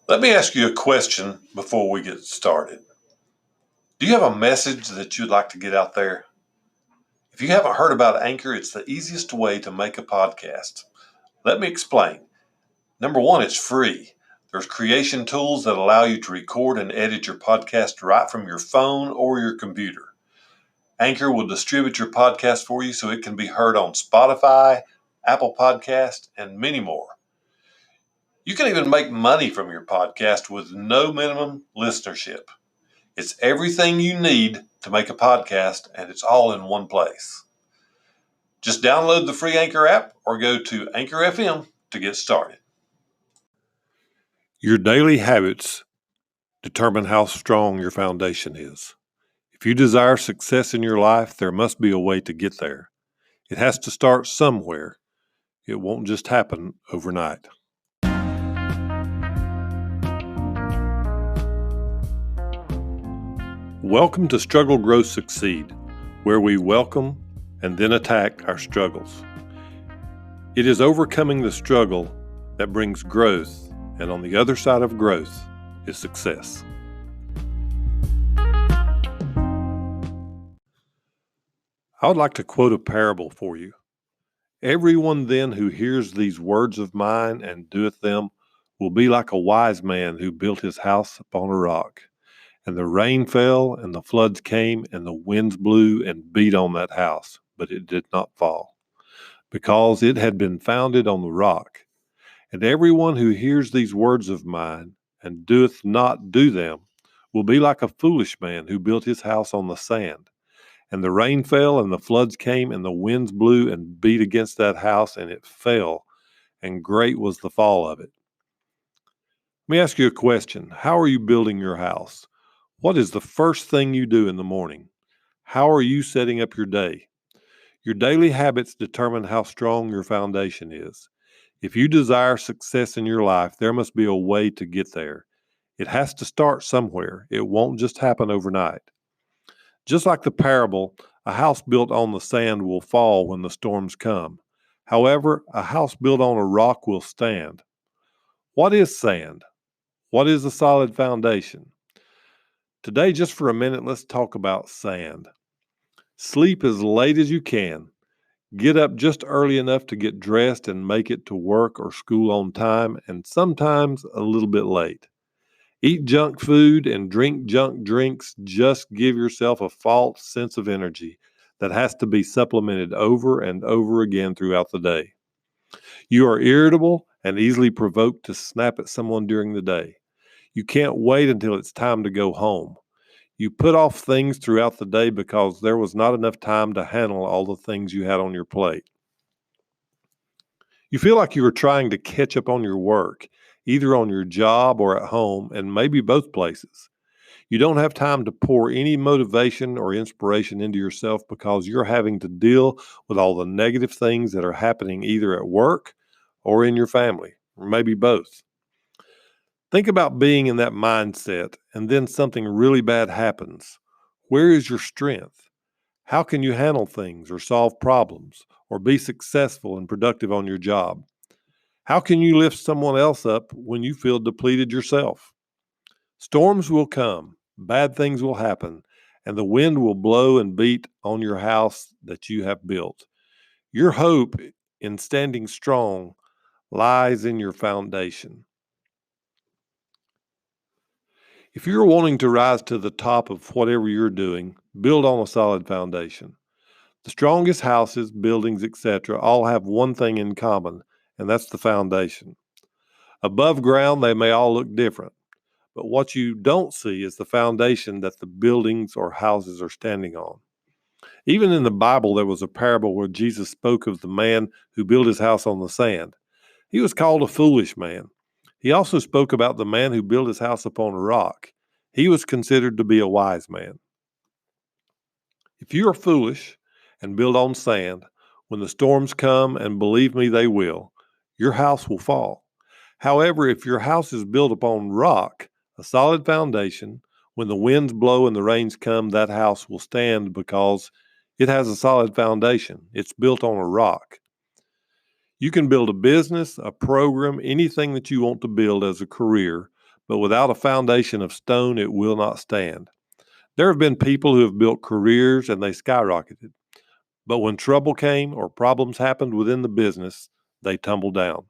Let me ask you a question before we get started. Do you have a message that you'd like to get out there? If you haven't heard about Anchor, it's the easiest way to make a podcast. Let me explain. Number one, it's free. There's creation tools that allow you to record and edit your podcast right from your phone or your computer. Anchor will distribute your podcast for you so it can be heard on Spotify, Apple Podcast, and many more. You can even make money from your podcast with no minimum listenership. It's everything you need to make a podcast, and it's all in one place. Just download the free Anchor app or go to Anchor FM to get started. Your daily habits determine how strong your foundation is. If you desire success in your life, there must be a way to get there. It has to start somewhere. It won't just happen overnight. Welcome to Struggle, Grow, Succeed, where we welcome and then attack our struggles. It is overcoming the struggle that brings growth, and on the other side of growth is success. I would like to quote a parable for you. Everyone then who hears these words of mine and doeth them will be like a wise man who built his house upon a rock. And the rain fell, and the floods came, and the winds blew and beat on that house, but it did not fall, because it had been founded on the rock. And everyone who hears these words of mine and doeth not do them will be like a foolish man who built his house on the sand. And the rain fell, and the floods came, and the winds blew and beat against that house, and it fell, and great was the fall of it. Let me ask you a question. How are you building your house? What is the first thing you do in the morning? How are you setting up your day? Your daily habits determine how strong your foundation is. If you desire success in your life, there must be a way to get there. It has to start somewhere. It won't just happen overnight. Just like the parable, a house built on the sand will fall when the storms come. However, a house built on a rock will stand. What is sand? What is a solid foundation? Today, just for a minute, let's talk about sand. Sleep as late as you can. Get up just early enough to get dressed and make it to work or school on time, and sometimes a little bit late. Eat junk food and drink junk drinks. Just give yourself a false sense of energy that has to be supplemented over and over again throughout the day. You are irritable and easily provoked to snap at someone during the day. You can't wait until it's time to go home. You put off things throughout the day because there was not enough time to handle all the things you had on your plate. You feel like you are trying to catch up on your work, either on your job or at home, and maybe both places. You don't have time to pour any motivation or inspiration into yourself because you're having to deal with all the negative things that are happening either at work or in your family, or maybe both. Think about being in that mindset and then something really bad happens. Where is your strength? How can you handle things or solve problems or be successful and productive on your job? How can you lift someone else up when you feel depleted yourself? Storms will come, bad things will happen, and the wind will blow and beat on your house that you have built. Your hope in standing strong lies in your foundation. If you're wanting to rise to the top of whatever you're doing, build on a solid foundation. The strongest houses, buildings, etc., all have one thing in common, and that's the foundation. Above ground, they may all look different, but what you don't see is the foundation that the buildings or houses are standing on. Even in the Bible, there was a parable where Jesus spoke of the man who built his house on the sand. He was called a foolish man. He also spoke about the man who built his house upon a rock. He was considered to be a wise man. If you are foolish and build on sand, when the storms come, and believe me, they will, your house will fall. However, if your house is built upon rock, a solid foundation, when the winds blow and the rains come, that house will stand because it has a solid foundation. It's built on a rock. You can build a business, a program, anything that you want to build as a career, but without a foundation of stone, it will not stand. There have been people who have built careers and they skyrocketed, but when trouble came or problems happened within the business, they tumbled down.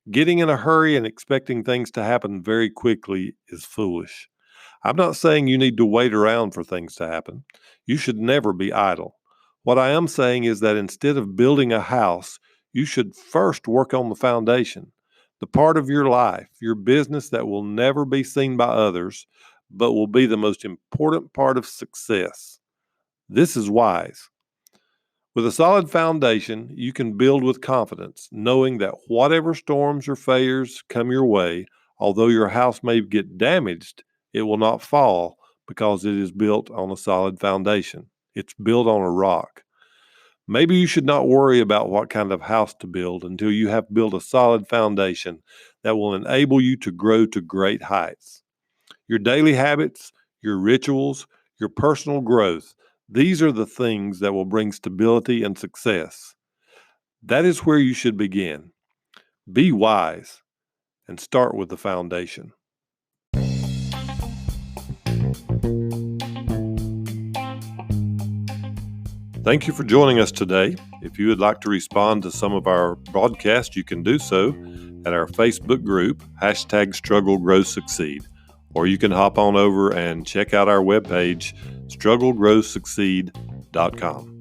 Getting in a hurry and expecting things to happen very quickly is foolish. I'm not saying you need to wait around for things to happen. You should never be idle. What I am saying is that instead of building a house, you should first work on the foundation, the part of your life, your business that will never be seen by others, but will be the most important part of success. This is wise. With a solid foundation, you can build with confidence, knowing that whatever storms or failures come your way, although your house may get damaged, it will not fall because it is built on a solid foundation. It's built on a rock. Maybe you should not worry about what kind of house to build until you have built a solid foundation that will enable you to grow to great heights. Your daily habits, your rituals, your personal growth, these are the things that will bring stability and success. That is where you should begin. Be wise and start with the foundation. Thank you for joining us today. If you would like to respond to some of our broadcasts, you can do so at our Facebook group, #StruggleGrowSucceed. Or you can hop on over and check out our webpage, StruggleGrowSucceed.com.